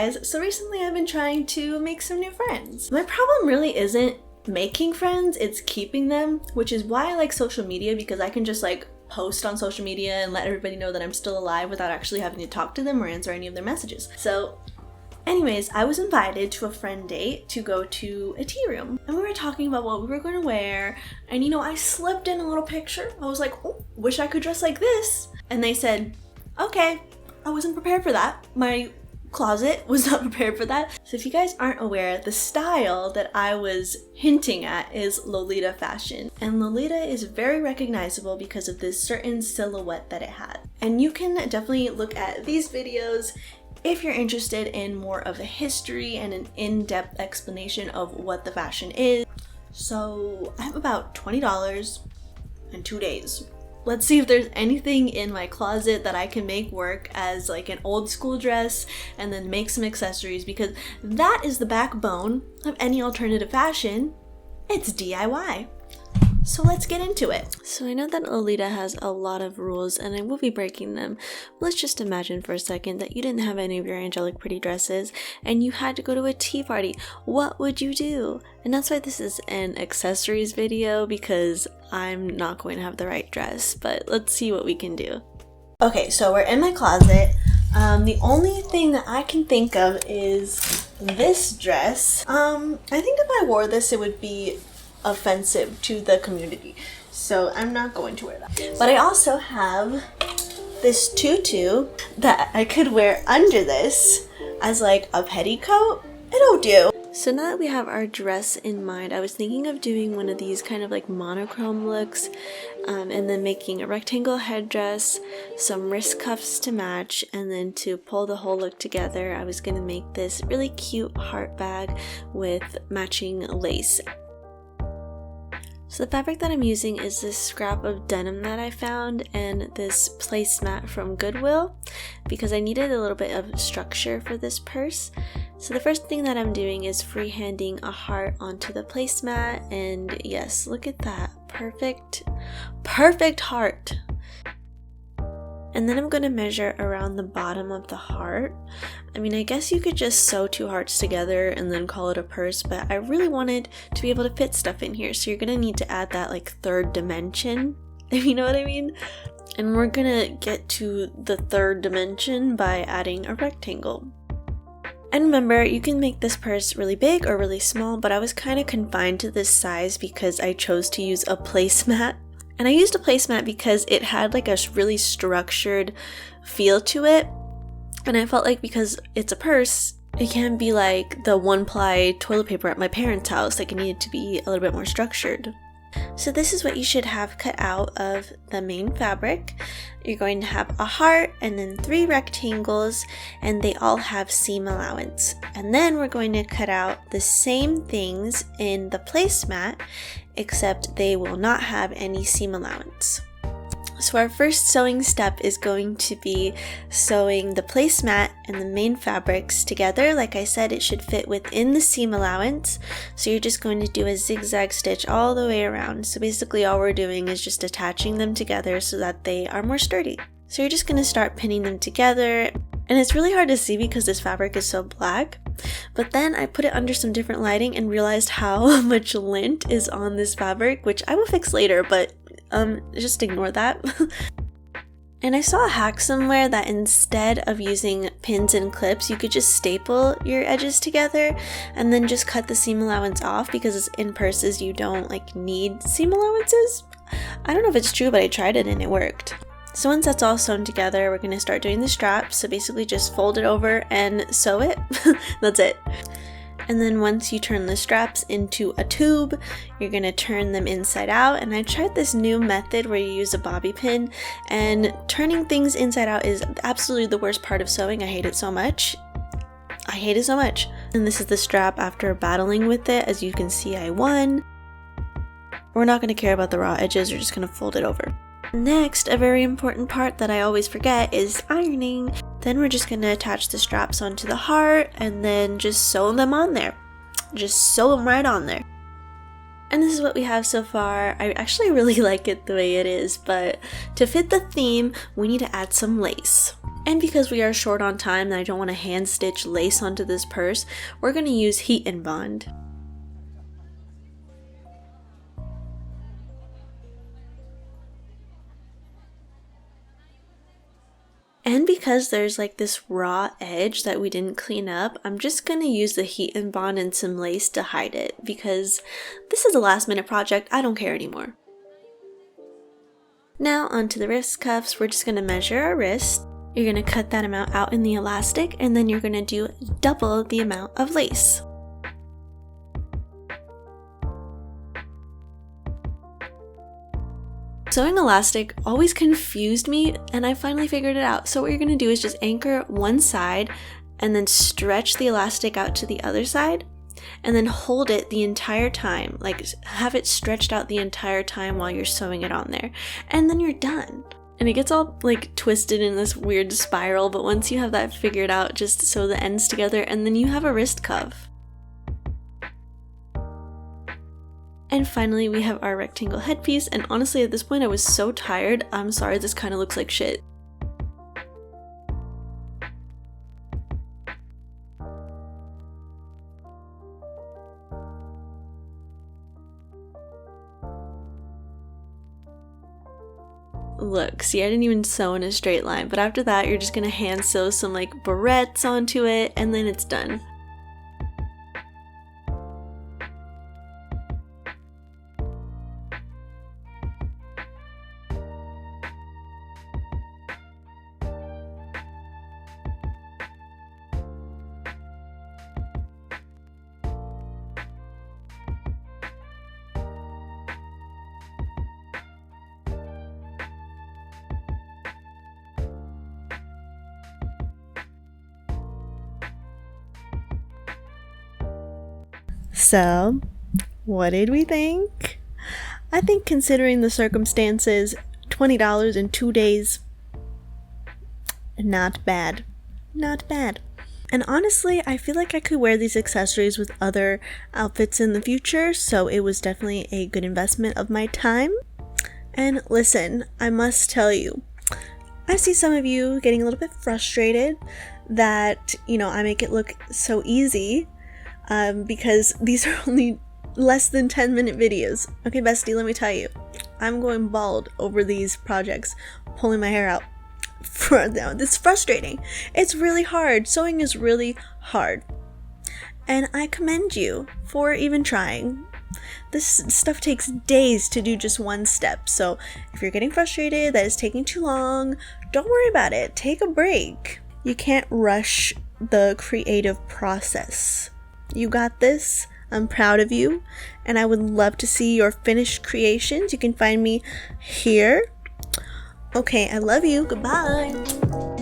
guys, so recently I've been trying to make some new friends. My problem really isn't making friends, it's keeping them, which is why I like social media, because I can just like post on social media and let everybody know that I'm still alive without actually having to talk to them or answer any of their messages. So anyways, I was invited to a friend date to go to a tea room, and we were talking about what we were going to wear, and you know, I slipped in a little picture. I was like, oh, wish I could dress like this. And they said, okay. I wasn't prepared for that. My closet was not prepared for that. So if you guys aren't aware, the style that I was hinting at is Lolita fashion. And Lolita is very recognizable because of this certain silhouette that it had. And you can definitely look at these videos if you're interested in more of a history and an in-depth explanation of what the fashion is. So I have about $20 in 2 days. Let's see if there's anything in my closet that I can make work as like an old school dress and then make some accessories, because that is the backbone of any alternative fashion. It's DIY. So let's get into it. So I know that Lolita has a lot of rules and I will be breaking them. Let's just imagine for a second that you didn't have any of your angelic pretty dresses and you had to go to a tea party. What would you do? And that's why this is an accessories video, because I'm not going to have the right dress, but let's see what we can do. Okay, so we're in my closet. The only thing that I can think of is this dress. I think if I wore this, it would be offensive to the community, so I'm not going to wear that. But I also have this tutu that I could wear under this as like a petticoat. It'll do. So now that we have our dress in mind, I was thinking of doing one of these kind of like monochrome looks, and then making a rectangle headdress, some wrist cuffs to match, and then to pull the whole look together, I was gonna make this really cute heart bag with matching lace. So the fabric that I'm using is this scrap of denim that I found and this placemat from Goodwill, because I needed a little bit of structure for this purse. So the first thing that I'm doing is freehanding a heart onto the placemat, and yes, look at that. Perfect heart. And then I'm going to measure around the bottom of the heart. I mean, I guess you could just sew 2 hearts together and then call it a purse, but I really wanted to be able to fit stuff in here. So you're going to need to add that like 3rd dimension, if you know what I mean. And we're going to get to the 3rd dimension by adding a rectangle. And remember, you can make this purse really big or really small, but I was kind of confined to this size because I chose to use a placemat. And I used a placemat because it had like a really structured feel to it. And I felt like because it's a purse, it can't be like the 1-ply toilet paper at my parents' house. Like, it needed to be a little bit more structured. So this is what you should have cut out of the main fabric. You're going to have a heart and then 3 rectangles, and they all have seam allowance. And then we're going to cut out the same things in the placemat, except they will not have any seam allowance. So our first sewing step is going to be sewing the placemat and the main fabrics together. Like I said, it should fit within the seam allowance. So you're just going to do a zigzag stitch all the way around. So basically all we're doing is just attaching them together so that they are more sturdy. So you're just going to start pinning them together. And it's really hard to see because this fabric is so black. But then I put it under some different lighting and realized how much lint is on this fabric, which I will fix later, but just ignore that. And I saw a hack somewhere that instead of using pins and clips, you could just staple your edges together and then just cut the seam allowance off, because in purses you don't like need seam allowances. I don't know if it's true, but I tried it and it worked. So once that's all sewn together, we're going to start doing the straps. So basically just fold it over and sew it. That's it. And then once you turn the straps into a tube, you're going to turn them inside out. And I tried this new method where you use a bobby pin, and turning things inside out is absolutely the worst part of sewing. I hate it so much. And this is the strap after battling with it. As you can see, I won. We're not going to care about the raw edges. We're just going to fold it over. Next, a very important part that I always forget is ironing. Then we're just going to attach the straps onto the heart and then just sew them on there. Just sew them right on there. And this is what we have so far. I actually really like it the way it is, but to fit the theme, we need to add some lace. And because we are short on time and I don't want to hand stitch lace onto this purse, we're going to use heat and bond. And because there's like this raw edge that we didn't clean up, I'm just going to use the heat and bond and some lace to hide it because this is a last minute project, I don't care anymore. Now onto the wrist cuffs, we're just going to measure our wrist. You're going to cut that amount out in the elastic and then you're going to do double the amount of lace. Sewing elastic always confused me and I finally figured it out. So what you're going to do is just anchor one side and then stretch the elastic out to the other side and then hold it the entire time, like have it stretched out the entire time while you're sewing it on there, and then you're done. And it gets all like twisted in this weird spiral, but once you have that figured out, just sew the ends together and then you have a wrist cuff. And finally we have our rectangle headpiece, and honestly at this point I was so tired, I'm sorry this kind of looks like shit. Look, see, I didn't even sew in a straight line, but after that you're just gonna hand sew some like barrettes onto it and then it's done. So, what did we think? I think considering the circumstances, $20 in 2 days, not bad. Not bad. And honestly, I feel like I could wear these accessories with other outfits in the future, so it was definitely a good investment of my time. And listen, I must tell you, I see some of you getting a little bit frustrated that, I make it look so easy. Because these are only less than 10-minute videos. Okay, bestie, let me tell you, I'm going bald over these projects, pulling my hair out. It's frustrating. It's really hard. Sewing is really hard. And I commend you for even trying. This stuff takes days to do just one step. So if you're getting frustrated that it's taking too long, don't worry about it. Take a break. You can't rush the creative process. You got this. I'm proud of you, and I would love to see your finished creations. You can find me here. Okay, I love you. Goodbye.